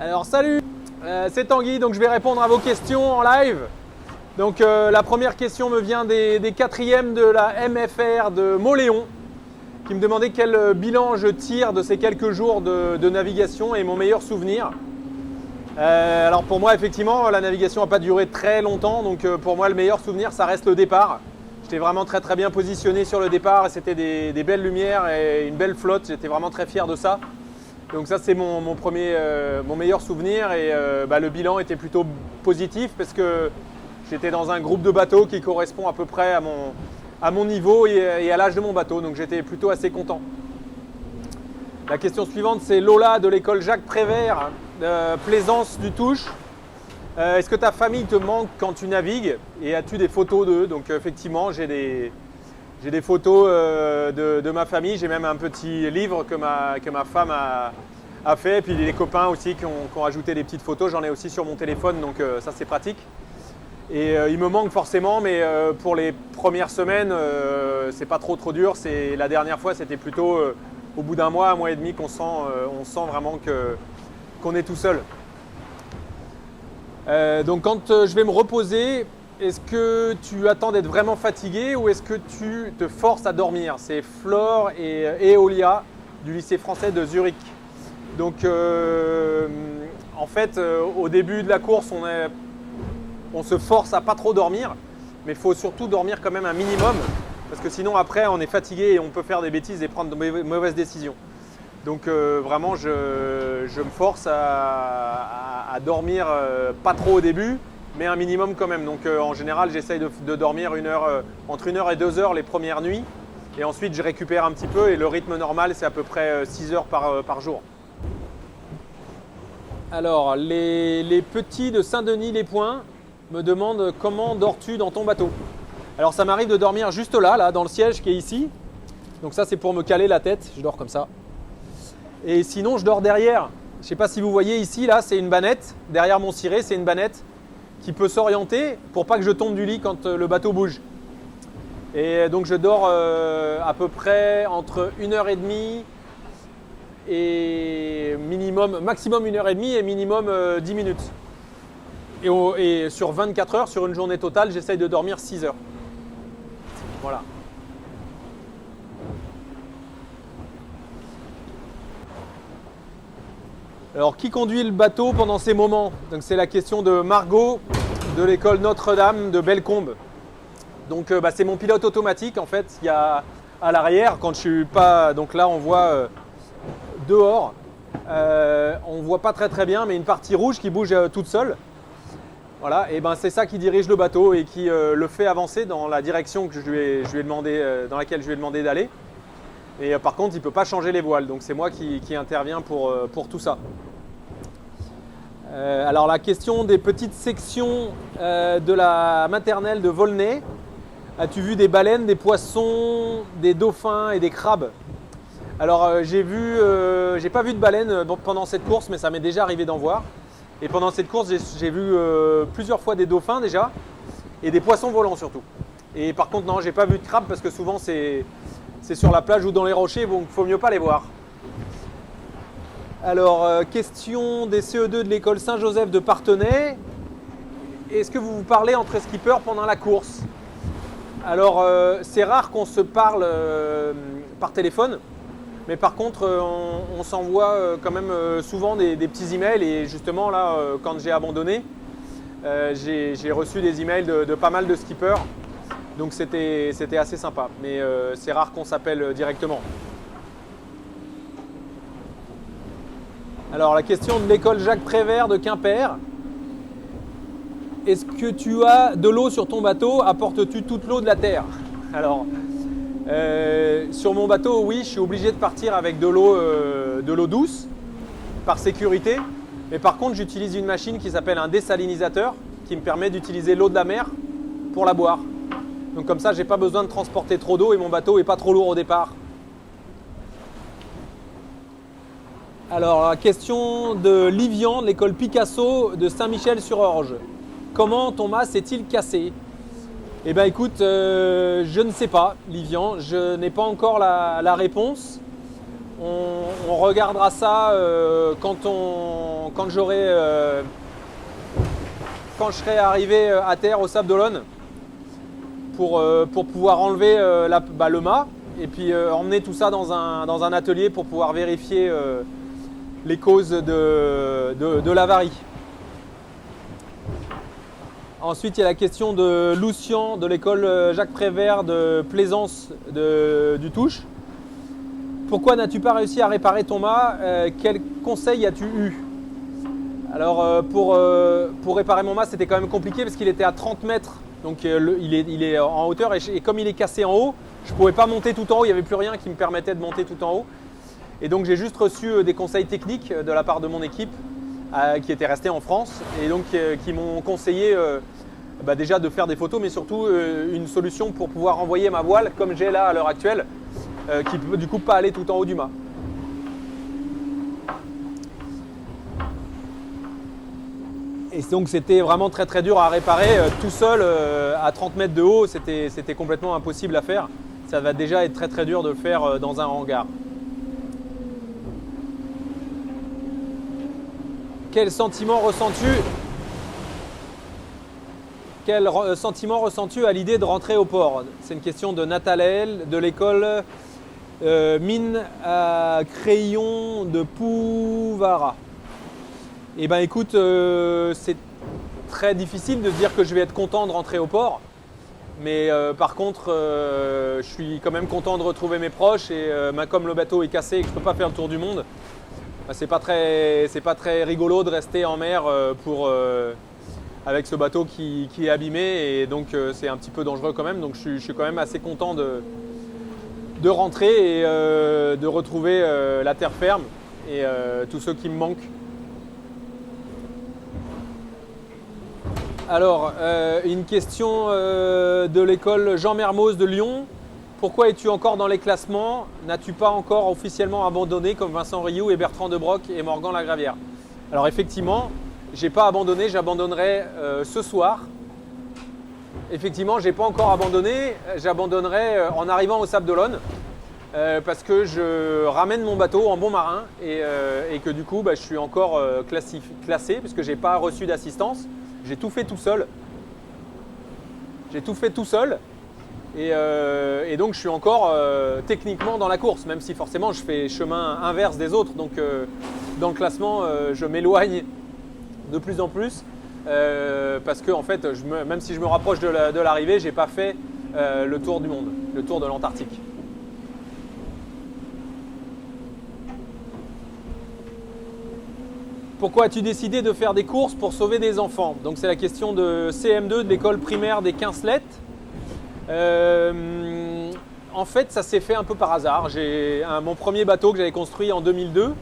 Alors salut, c'est Tanguy, donc je vais répondre à vos questions en live. Donc la première question me vient des quatrièmes de la MFR de Mauléon, qui me demandait quel bilan je tire de ces quelques jours de navigation et mon meilleur souvenir. Alors pour moi, effectivement, la navigation n'a pas duré très longtemps, donc pour moi le meilleur souvenir, ça reste le départ. J'étais vraiment très bien positionné sur le départ et c'était des belles lumières et une belle flotte, j'étais vraiment très fier de ça. Donc ça c'est mon meilleur souvenir et le bilan était plutôt positif parce que j'étais dans un groupe de bateaux qui correspond à peu près à mon niveau et à l'âge de mon bateau, donc j'étais plutôt assez content. La question suivante, c'est Lola de l'école Jacques Prévert, Plaisance du Touche. Est-ce que ta famille te manque quand tu navigues et as-tu des photos d'eux? Donc effectivement, j'ai des photos de ma famille, j'ai même un petit livre que ma femme a fait, et puis les copains aussi qui ont ajouté des petites photos, j'en ai aussi sur mon téléphone, donc ça c'est pratique. Et il me manque forcément, mais pour les premières semaines, c'est pas trop dur. La dernière fois, c'était plutôt au bout d'un mois et demi qu'on sent vraiment qu'on est tout seul. Donc quand je vais me reposer, est-ce que tu attends d'être vraiment fatigué ou est-ce que tu te forces à dormir? C'est Flore et Eolia du lycée français de Zurich. Donc en fait, au début de la course, on se force à pas trop dormir, mais il faut surtout dormir quand même un minimum, parce que sinon après on est fatigué et on peut faire des bêtises et prendre de mauvaises décisions. Donc vraiment je me force à dormir pas trop au début, mais un minimum quand même. Donc en général j'essaye de dormir entre 1 heure et 2 heures les premières nuits, et ensuite je récupère un petit peu et le rythme normal c'est à peu près 6 heures par jour. Alors les petits de Saint-Denis-les-Points me demande comment dors-tu dans ton bateau. Alors ça m'arrive de dormir juste là dans le siège qui est ici. Donc ça c'est pour me caler la tête, je dors comme ça. Et sinon je dors derrière. Je ne sais pas si vous voyez ici, là c'est une bannette. Derrière mon ciré c'est une bannette qui peut s'orienter pour pas que je tombe du lit quand le bateau bouge. Et donc je dors à peu près entre 1h30 et maximum 1h30 et minimum 10 minutes. Et sur 24 heures, sur une journée totale, j'essaye de dormir 6 heures. Voilà. Alors, qui conduit le bateau pendant ces moments? Donc, c'est la question de Margot de l'école Notre-Dame de Bellecombe. Donc, c'est mon pilote automatique. En fait, il y a à l'arrière, quand je suis pas. Donc là, on voit dehors. On voit pas très bien, mais une partie rouge qui bouge toute seule. Voilà, et c'est ça qui dirige le bateau et qui le fait avancer dans la direction que je lui ai demandé, dans laquelle je lui ai demandé d'aller. Et par contre, il ne peut pas changer les voiles, donc c'est moi qui interviens pour tout ça. Alors la question des petites sections de la maternelle de Volnay. As-tu vu des baleines, des poissons, des dauphins et des crabes? Alors j'ai pas vu de baleines pendant cette course, mais ça m'est déjà arrivé d'en voir. Et pendant cette course, j'ai vu plusieurs fois des dauphins déjà, et des poissons volants surtout. Et par contre, non, j'ai pas vu de crabes parce que souvent c'est sur la plage ou dans les rochers, donc il faut mieux pas les voir. Alors, question des CE2 de l'école Saint-Joseph de Parthenay. Est-ce que vous vous parlez entre skippers pendant la course? Alors, c'est rare qu'on se parle par téléphone. Mais par contre, on s'envoie quand même souvent des petits emails et justement là, quand j'ai abandonné, j'ai reçu des emails de pas mal de skippers, donc c'était assez sympa. Mais c'est rare qu'on s'appelle directement. Alors la question de l'école Jacques Prévert de Quimper. Est-ce que tu as de l'eau sur ton bateau? Apportes-tu toute l'eau de la terre? Alors, sur mon bateau, oui, je suis obligé de partir avec de l'eau douce, par sécurité. Mais par contre, j'utilise une machine qui s'appelle un désalinisateur, qui me permet d'utiliser l'eau de la mer pour la boire. Donc comme ça, j'ai pas besoin de transporter trop d'eau et mon bateau est pas trop lourd au départ. Alors, la question de Livian, de l'école Picasso de Saint-Michel-sur-Orge. Comment ton mât s'est-il cassé? Eh bien écoute, je ne sais pas, Livian, je n'ai pas encore la réponse. on regardera ça quand je serai arrivé à terre au Sable d'Olonne pour pouvoir enlever le mât et puis emmener tout ça dans un atelier pour pouvoir vérifier les causes de l'avarie. Ensuite, il y a la question de Lucian de l'école Jacques Prévert de Plaisance du Touche. Pourquoi n'as-tu pas réussi à réparer ton mât? Quels conseils as-tu eu? Alors pour réparer mon mât, c'était quand même compliqué parce qu'il était à 30 mètres. Donc il est en hauteur et comme il est cassé en haut, je ne pouvais pas monter tout en haut. Il n'y avait plus rien qui me permettait de monter tout en haut. Et donc j'ai juste reçu des conseils techniques de la part de mon équipe qui était restée en France et donc qui m'ont conseillé déjà de faire des photos, mais surtout une solution pour pouvoir envoyer ma voile comme j'ai là à l'heure actuelle, qui ne peut du coup pas aller tout en haut du mât. Et donc c'était vraiment très très dur à réparer tout seul à 30 mètres de haut, c'était complètement impossible à faire. Ça va déjà être très très dur de le faire dans un hangar. Quel sentiment ressens-tu à l'idée de rentrer au port? C'est une question de Nathanaël de l'école Mine à Crayon de Pouvara. Eh bien écoute, c'est très difficile de dire que je vais être content de rentrer au port. Mais par contre, je suis quand même content de retrouver mes proches et comme le bateau est cassé et que je ne peux pas faire le tour du monde, c'est pas très rigolo de rester en mer avec ce bateau qui est abîmé et donc c'est un petit peu dangereux quand même. Donc je suis quand même assez content de rentrer et de retrouver la terre ferme et tous ceux qui me manquent. Alors, une question de l'école Jean Mermoz de Lyon. Pourquoi es-tu encore dans les classements? N'as-tu pas encore officiellement abandonné comme Vincent Rioux et Bertrand Debroc et Morgan Lagravière? Alors effectivement, je n'ai pas abandonné, j'abandonnerai ce soir. Effectivement, je n'ai pas encore abandonné, j'abandonnerai en arrivant au Sable d'Olonne parce que je ramène mon bateau en bon marin et que du coup, je suis encore classé puisque je n'ai pas reçu d'assistance. J'ai tout fait tout seul. Et donc je suis encore techniquement dans la course, même si forcément je fais chemin inverse des autres. Donc dans le classement, je m'éloigne de plus en plus parce que en fait, même si je me rapproche de l'arrivée, je n'ai pas fait le tour du monde, le tour de l'Antarctique. Pourquoi as-tu décidé de faire des courses pour sauver des enfants? Donc c'est la question de CM2 de l'école primaire des Quincelette. En fait, ça s'est fait un peu par hasard. J'ai mon premier bateau que j'avais construit en 2002.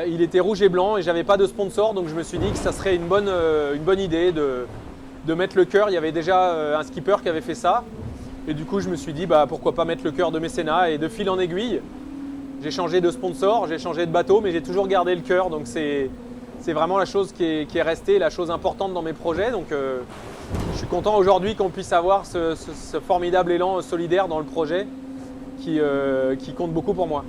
Il était rouge et blanc et j'avais pas de sponsor, donc je me suis dit que ça serait une bonne idée de mettre le cœur. Il y avait déjà un skipper qui avait fait ça. Et du coup, je me suis dit pourquoi pas mettre le cœur de mécénat, et de fil en aiguille. J'ai changé de sponsor, j'ai changé de bateau, mais j'ai toujours gardé le cœur. Donc c'est vraiment la chose qui est restée, la chose importante dans mes projets. Donc je suis content aujourd'hui qu'on puisse avoir ce formidable élan solidaire dans le projet qui compte beaucoup pour moi.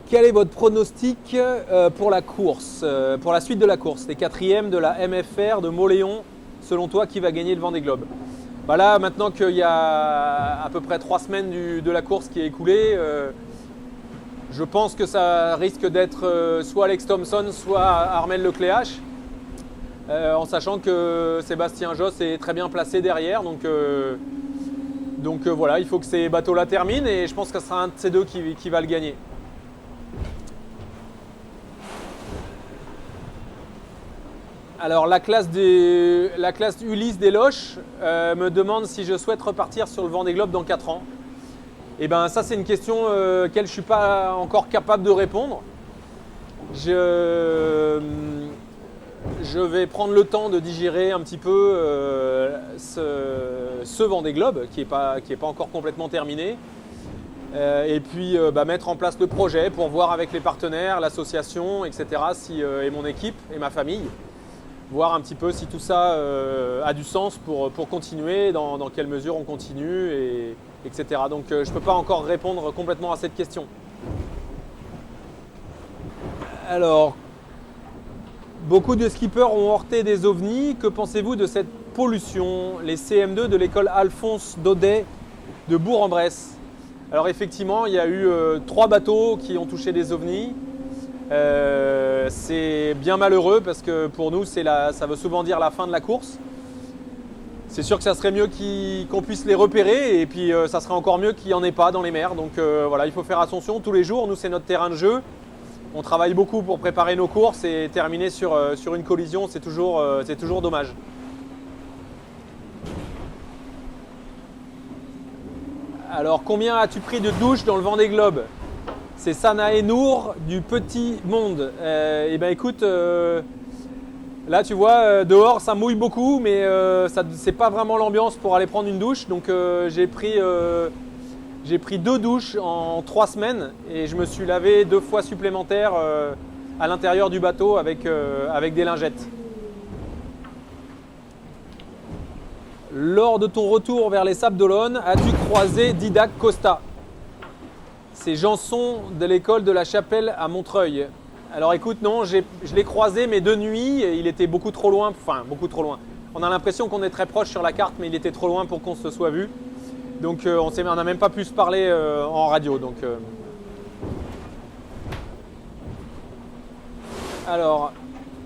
Quel est votre pronostic pour la course, pour la suite de la course? Les quatrièmes de la MFR de Mauléon, selon toi, qui va gagner le Vendée Globe? Là, maintenant qu'il y a à peu près 3 semaines de la course qui est écoulée, je pense que ça risque d'être soit Alex Thompson, soit Armel Lecléache, en sachant que Sébastien Josse est très bien placé derrière. Donc voilà, il faut que ces bateaux-là terminent et je pense que ce sera un de ces deux qui va le gagner. Alors la classe Ulysse des Loches me demande si je souhaite repartir sur le Vendée Globe dans 4 ans. Et bien ça c'est une question à laquelle je ne suis pas encore capable de répondre. Je vais prendre le temps de digérer un petit peu ce Vendée Globe qui est pas encore complètement terminé. Et puis mettre en place le projet pour voir avec les partenaires, l'association, etc. et mon équipe et ma famille. voir un petit peu si tout ça a du sens pour continuer, dans quelle mesure on continue, etc. Donc je ne peux pas encore répondre complètement à cette question. Alors, beaucoup de skippers ont heurté des ovnis. Que pensez-vous de cette pollution? Les CM2 de l'école Alphonse Daudet de Bourg-en-Bresse. Alors effectivement, il y a eu 3 bateaux qui ont touché des ovnis. C'est bien malheureux parce que pour nous, ça veut souvent dire la fin de la course. C'est sûr que ça serait mieux qu'on puisse les repérer et puis ça serait encore mieux qu'il n'y en ait pas dans les mers. Donc voilà, il faut faire attention tous les jours. Nous, c'est notre terrain de jeu. On travaille beaucoup pour préparer nos courses et terminer sur une collision, c'est toujours dommage. Alors, combien as-tu pris de douches dans le Vendée Globe? C'est Sanae Nour du Petit Monde. Eh bien écoute, là tu vois, dehors ça mouille beaucoup, mais c'est pas vraiment l'ambiance pour aller prendre une douche. Donc j'ai pris 2 douches en 3 semaines et je me suis lavé 2 fois supplémentaires à l'intérieur du bateau avec des lingettes. Lors de ton retour vers les Sables d'Olonne, as-tu croisé Didac Costa? C'est Janson de l'école de la Chapelle à Montreuil. Alors écoute, non, je l'ai croisé mais de nuit et il était beaucoup trop loin. Enfin, beaucoup trop loin. On a l'impression qu'on est très proche sur la carte mais il était trop loin pour qu'on se soit vu. Donc on n'a même pas pu se parler en radio. Donc, Alors,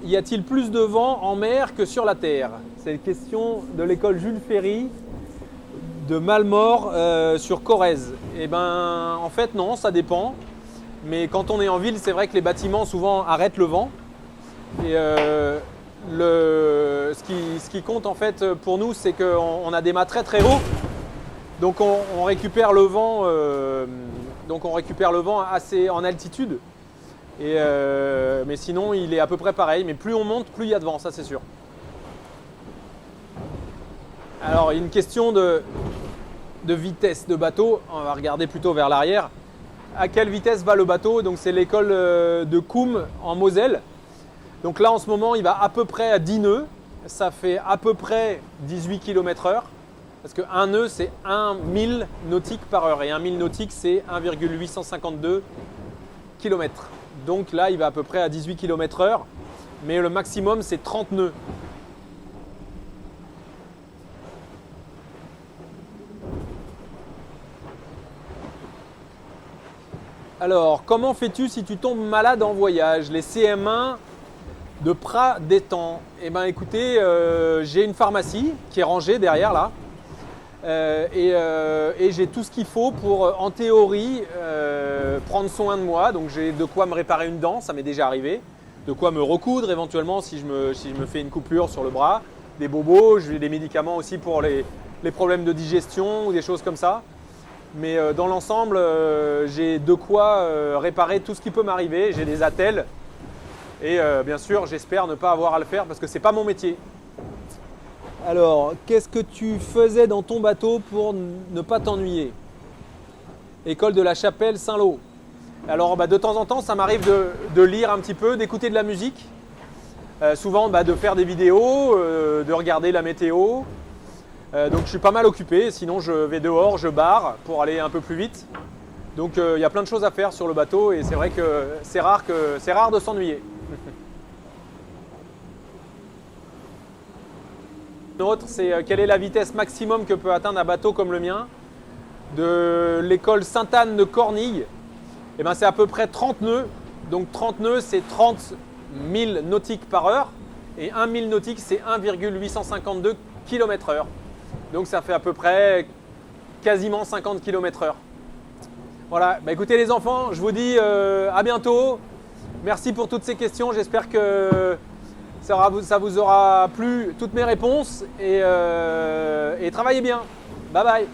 y a-t-il plus de vent en mer que sur la terre? C'est une question de l'école Jules Ferry de Malmort sur Corrèze. Eh ben, en fait, non, ça dépend. Mais quand on est en ville, c'est vrai que les bâtiments souvent arrêtent le vent. Et ce qui compte en fait pour nous, c'est qu'on a des mâts très très hauts. Donc on récupère le vent, assez en altitude. Mais sinon, il est à peu près pareil. Mais plus on monte, plus il y a de vent, ça c'est sûr. Alors, il y a une question de vitesse de bateau. On va regarder plutôt vers l'arrière. À quelle vitesse va le bateau? Donc c'est l'école de Koum en Moselle. Donc là, en ce moment, il va à peu près à 10 nœuds. Ça fait à peu près 18 km/h. Parce qu'un nœud, c'est 1 000 nautiques par heure. Et 1 000 nautiques, c'est 1,852 km. Donc là, il va à peu près à 18 km/h. Mais le maximum, c'est 30 nœuds. Alors, comment fais-tu si tu tombes malade en voyage? Les CM1 de Prat d'Étang. Eh bien, écoutez, j'ai une pharmacie qui est rangée derrière là. Et j'ai tout ce qu'il faut pour, en théorie, prendre soin de moi. Donc j'ai de quoi me réparer une dent, ça m'est déjà arrivé. De quoi me recoudre éventuellement si je me fais une coupure sur le bras. Des bobos, j'ai des médicaments aussi pour les problèmes de digestion ou des choses comme ça. Mais dans l'ensemble, j'ai de quoi réparer tout ce qui peut m'arriver. J'ai des attelles. Et bien sûr, j'espère ne pas avoir à le faire parce que ce n'est pas mon métier. Alors, qu'est-ce que tu faisais dans ton bateau pour ne pas t'ennuyer? École de la Chapelle Saint-Lô. Alors, de temps en temps, ça m'arrive de lire un petit peu, d'écouter de la musique. Souvent, de faire des vidéos, de regarder la météo. Donc, je suis pas mal occupé. Sinon, je vais dehors, je barre pour aller un peu plus vite. Donc, il y a plein de choses à faire sur le bateau et c'est vrai que c'est rare de s'ennuyer. L'autre, c'est quelle est la vitesse maximum que peut atteindre un bateau comme le mien? De l'école Sainte-Anne de Cornille, eh ben, c'est à peu près 30 nœuds. Donc 30 nœuds, c'est 30 000 nautiques par heure. Et 1 000 nautiques, c'est 1,852 km/h. Donc ça fait à peu près quasiment 50 km/h. Voilà, écoutez les enfants, je vous dis à bientôt. Merci pour toutes ces questions, j'espère que ça vous aura plu, toutes mes réponses, et travaillez bien. Bye bye.